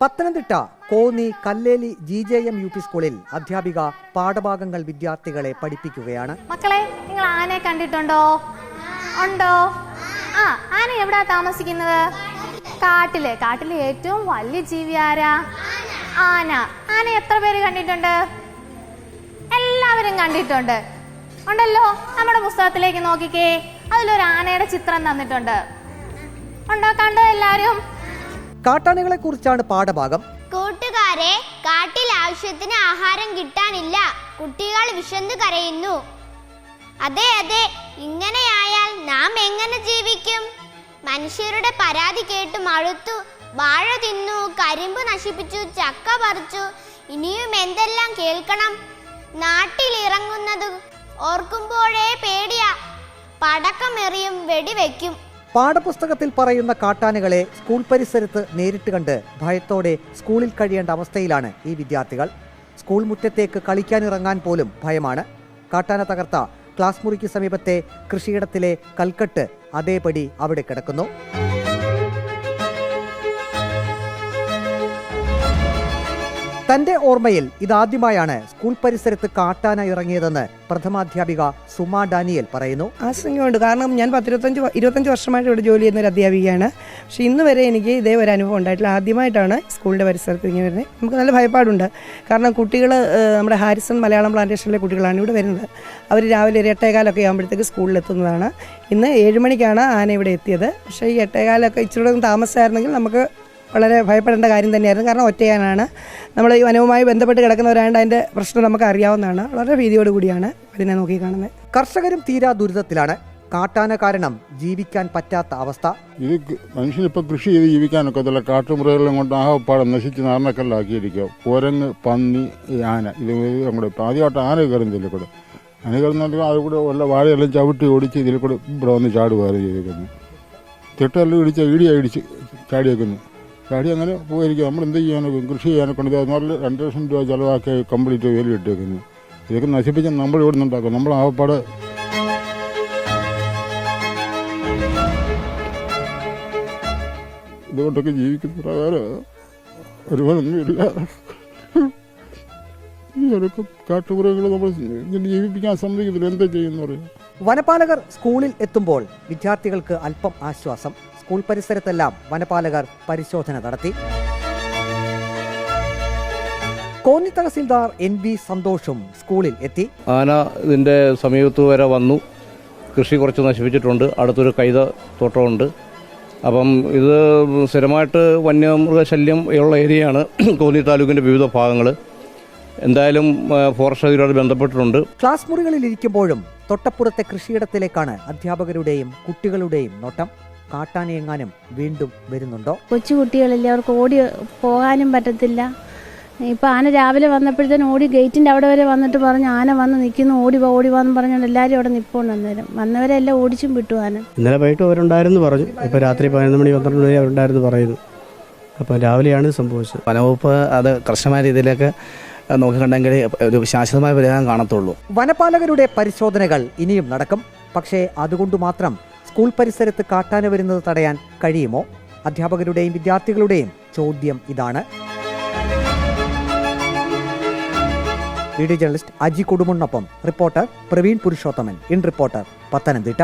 Pathanamthitta Konni Kalleli GJM UP സ്കൂളിൽ അധ്യാപിക പാഠഭാഗങ്ങൾ വിദ്യാർത്ഥികളെ പഠിപ്പിക്കുകയാണ്. മക്കളെ, നിങ്ങൾ ആനയെ കണ്ടിട്ടുണ്ടോ? ഉണ്ടോ? ആന എവിടാ താമസിക്കുന്നത്? കാട്ടിലെ ഏറ്റവും വലിയ ജീവി ആരാ? ആന. ആന എത്ര പേര് കണ്ടിട്ടുണ്ട്? എല്ലാവരും കണ്ടിട്ടുണ്ട് ഉണ്ടല്ലോ. നമ്മുടെ പുസ്തകത്തിലേക്ക് നോക്കിക്കേ, അതിലൊരു ആനയുടെ ചിത്രം തന്നിട്ടുണ്ട്. ഉണ്ടോ? കണ്ടോ എല്ലാവരും? കാട്ടാനകളെ കുറിച്ചാണ് പാഠഭാഗം. കൂട്ടുകാരെ, കാട്ടിൽ ആവശ്യത്തിന് ആഹാരം കിട്ടാനില്ല, കുട്ടികൾ വിശന്ന് കരയുന്നു. അതെ, ഇങ്ങനെയായാൽ നാം എങ്ങനെ ജീവിക്കും? മനുഷ്യരുടെ പരാതി കേട്ട് മടുത്തു. വാഴ തിന്നു, കരിമ്പ് നശിപ്പിച്ചു, ചക്ക പറിച്ചു, ഇനിയും എന്തെല്ലാം കേൾക്കണം. നാട്ടിൽ ഇറങ്ങുന്നത് ഓർക്കുമ്പോഴേ പേടിയാ. പടക്കമെറിയും, വെടിവെക്കും. പാഠപുസ്തകത്തിൽ പറയുന്ന കാട്ടാനകളെ സ്കൂൾ പരിസരത്ത് നേരിട്ട് കണ്ട് ഭയത്തോടെ സ്കൂളിൽ കഴിയേണ്ട അവസ്ഥയിലാണ് ഈ വിദ്യാർത്ഥികൾ. സ്കൂൾ മുറ്റത്തേക്ക് കളിക്കാനിറങ്ങാൻ പോലും ഭയമാണ്. കാട്ടാന തകർത്ത ക്ലാസ് മുറിക്ക് സമീപത്തെ കൃഷിയിടത്തിലെ കൽക്കെട്ട് അതേപടി അവിടെ കിടക്കുന്നു. തന്റെ ഓർമ്മയിൽ ഇതാദ്യമായാണ് സ്കൂൾ പരിസരത്ത് കാട്ടാന ഇറങ്ങിയതെന്ന് പ്രഥമാധ്യാപിക സുമ ഡാനിയൽ പറയുന്നു. ആശങ്കയുണ്ട്. കാരണം ഞാൻ 25 വർഷമായിട്ട് ഇവിടെ ജോലി ചെയ്യുന്ന ഒരു അധ്യാപികയാണ്. പക്ഷേ ഇന്ന് വരെ എനിക്ക് ഇതേ ഒരു അനുഭവം ഉണ്ടായിട്ടില്ല. ആദ്യമായിട്ടാണ് സ്കൂളിൻ്റെ പരിസരത്ത് ഇങ്ങനെ വരുന്നത്. നമുക്ക് നല്ല ഭയപ്പാടുണ്ട്. കാരണം കുട്ടികൾ നമ്മുടെ ഹാരിസൺ മലയാളം പ്ലാന്റേഷനിലെ കുട്ടികളാണ് ഇവിടെ വരുന്നത്. അവർ രാവിലെ ഒരു 8:15 ആകുമ്പോഴത്തേക്ക് സ്കൂളിലെത്തുന്നതാണ്. ഇന്ന് 7 മണിക്കാണ് ആന ഇവിടെ എത്തിയത്. പക്ഷേ ഈ 8:15 ഇച്ചിരി താമസമായിരുന്നെങ്കിൽ നമുക്ക് വളരെ ഭയപ്പെടേണ്ട കാര്യം തന്നെയായിരുന്നു. കാരണം ഒറ്റയാനാണ്. നമ്മൾ ഈ വനവുമായി ബന്ധപ്പെട്ട് കിടക്കുന്നവരാണ്ട് അതിൻ്റെ പ്രശ്നം നമുക്ക് അറിയാവുന്നതാണ്. വളരെ ഭീതിയോടുകൂടിയാണ് ഇതിനെ നോക്കി കാണുന്നത്. കർഷകരും തീരാ ദുരിതത്തിലാണ്. കാട്ടാന കാരണം ജീവിക്കാൻ പറ്റാത്ത അവസ്ഥ. ഇത് മനുഷ്യനിപ്പോൾ കൃഷി ചെയ്ത് ജീവിക്കാനൊക്കത്തില്ല. കാട്ടുമൃഗങ്ങളെ കൊണ്ട് ആകപ്പാടെ നശിച്ച് നാരണക്കല്ലാക്കിയിരിക്കുക. കുരങ്ങ്, പന്നി, ആന, ഇത് കൂടെ ആദ്യമായിട്ട് ആന കയറുന്നതിൽ കൂടെ ആന കയറുന്ന അത് കൂടെ ഉള്ള വാഴയെല്ലാം ചവിട്ടി ഓടിച്ച് ഇതിൽ കൂടെ ഇവിടെ വന്ന് ചാടുകയാണ് ചെയ്തേക്കുന്നത്. തിട്ടെല്ലാം ഇടിച്ച് ഇടിച്ച് ചാടി വെക്കുന്നു. ചാടി അങ്ങനെ പോയിരിക്കും. നമ്മൾ എന്ത് ചെയ്യാനൊക്കെ കൃഷി ചെയ്യാനൊക്കെ ഉണ്ട്. അതുപോലെ 2 ലക്ഷം രൂപ ചിലവാക്കി കംപ്ലീറ്റ് വേലി ഇട്ടേക്കുന്നു. ഇതൊക്കെ നശിപ്പിച്ച് നമ്മൾ ഇവിടെ നിന്നുണ്ടാക്കും. നമ്മൾ ആകപ്പാട് ഇതുകൊണ്ടൊക്കെ ജീവിക്കുന്ന പ്രകാരം ഒരുപാടൊന്നുമില്ല. ഇതൊക്കെ കാട്ടുമൃഗങ്ങൾ നമ്മൾ ജീവിപ്പിക്കാൻ സമ്മതിക്കത്തില്ല. എന്താ ചെയ്യുന്ന പറയാം. വനപാലകർ സ്കൂളിൽ എത്തുമ്പോൾ വിദ്യാർത്ഥികൾക്ക് അല്പം ആശ്വാസം. സ്കൂൾ പരിസരത്തെല്ലാം വനപാലകർ പരിശോധന നടത്തി. കോന്നി തഹസിൽദാർ NV സന്തോഷും സ്കൂളിൽ എത്തി. ആന ഇതിൻ്റെ സമീപത്ത് വരെ വന്നു. കൃഷി കുറച്ച് നശിപ്പിച്ചിട്ടുണ്ട്. അടുത്തൊരു കൈത തോട്ടമുണ്ട്. അപ്പം ഇത് സ്ഥിരമായിട്ട് വന്യമൃഗശല്യം ഉള്ള ഏരിയയാണ് കോന്നി താലൂക്കിൻ്റെ വിവിധ ഭാഗങ്ങൾ. എന്തായാലും ഫോറസ്റ്റ് അധികൃതരോട് ബന്ധപ്പെട്ടിട്ടുണ്ട്. ക്ലാസ് മുറികളിൽ ഇരിക്കുമ്പോഴും തൊട്ടപ്പുറത്തെ കൃഷിയിടത്തിലേക്കാണ് അധ്യാപകരുടെയും കുട്ടികളുടെയും നോട്ടം. കാട്ടാനയെങ്ങാനും വീണ്ടും വരുന്നുണ്ടോ? കൊച്ചുകുട്ടികളില്ലേ, അവർക്ക് ഓടി പോകാനും പറ്റത്തില്ല. ഇപ്പം ആന രാവിലെ വന്നപ്പോഴത്തേനും ഓടി ഗേറ്റിൻ്റെ അവിടെ വരെ വന്നിട്ട് പറഞ്ഞു ആന വന്ന് നിൽക്കുന്നു, ഓടി വാന്ന് പറഞ്ഞുകൊണ്ട് എല്ലാവരും അവിടെ നിൽപ്പുണ്ട്. അന്നേരം വന്നവരെല്ലാം ഓടിച്ചും വിട്ടു ആന. ഇന്നലെ വൈകിട്ട് അവരുണ്ടായിരുന്നു പറഞ്ഞു. ഇപ്പോൾ രാത്രി 11 മണി 12 മണി അവരുണ്ടായിരുന്നു പറയുന്നു. അപ്പോൾ രാവിലെയാണ് സംഭവിച്ചത്. വനവകുപ്പ് അത് കർശനമായ രീതിയിലൊക്കെ നോക്കിക്കണ്ടെങ്കിൽ ഒരു ശാശ്വതമായ പരിഹാരം കാണത്തുള്ളൂ. വനപാലകരുടെ പരിശോധനകൾ ഇനിയും നടക്കും. പക്ഷേ അതുകൊണ്ട് മാത്രം സ്കൂൾ പരിസരത്ത് കാട്ടാന വരുന്നത് തടയാൻ കഴിയുമോ? അധ്യാപകരുടെയും വിദ്യാർത്ഥികളുടെയും ചോദ്യം ഇതാണ്. വീഡിയോ ജേർണലിസ്റ്റ് അജി കൊടുമുണ്ണൊപ്പം reporter Praveen Purushothaman. In reporter, Pathanamthitta.